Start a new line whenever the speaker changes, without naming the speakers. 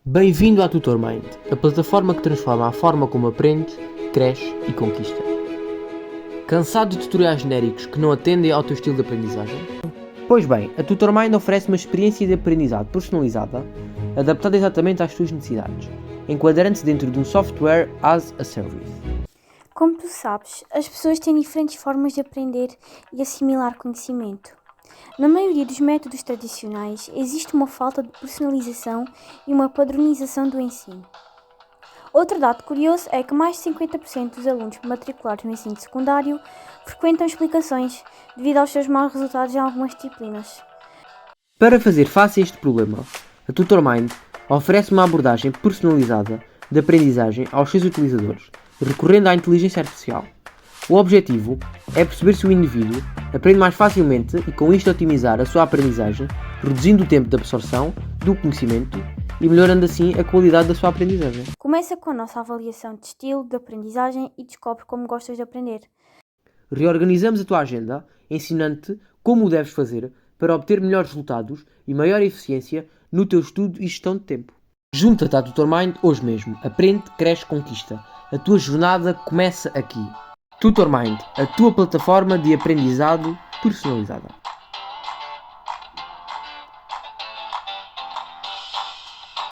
Bem-vindo à TutorMind, a plataforma que transforma a forma como aprendes, cresce e conquista. Cansado de tutoriais genéricos que não atendem ao teu estilo de aprendizagem? Pois bem, a TutorMind oferece uma experiência de aprendizado personalizada, adaptada exatamente às tuas necessidades, enquadrando-se dentro de um software as a service.
Como tu sabes, as pessoas têm diferentes formas de aprender e assimilar conhecimento. Na maioria dos métodos tradicionais, existe uma falta de personalização e uma padronização do ensino. Outro dado curioso é que mais de 50% dos alunos matriculados no ensino secundário frequentam explicações devido aos seus maus resultados em algumas disciplinas.
Para fazer face a este problema, a TutorMind oferece uma abordagem personalizada de aprendizagem aos seus utilizadores, recorrendo à inteligência artificial. O objetivo é perceber se o indivíduo aprende mais facilmente e com isto otimizar a sua aprendizagem, reduzindo o tempo de absorção do conhecimento e melhorando assim a qualidade da sua aprendizagem.
Começa com a nossa avaliação de estilo de aprendizagem e descobre como gostas de aprender.
Reorganizamos a tua agenda, ensinando-te como o deves fazer para obter melhores resultados e maior eficiência no teu estudo e gestão de tempo. Junta-te à TutorMind hoje mesmo. Aprende, cresce, conquista. A tua jornada começa aqui. TutorMind, a tua plataforma de aprendizado personalizada.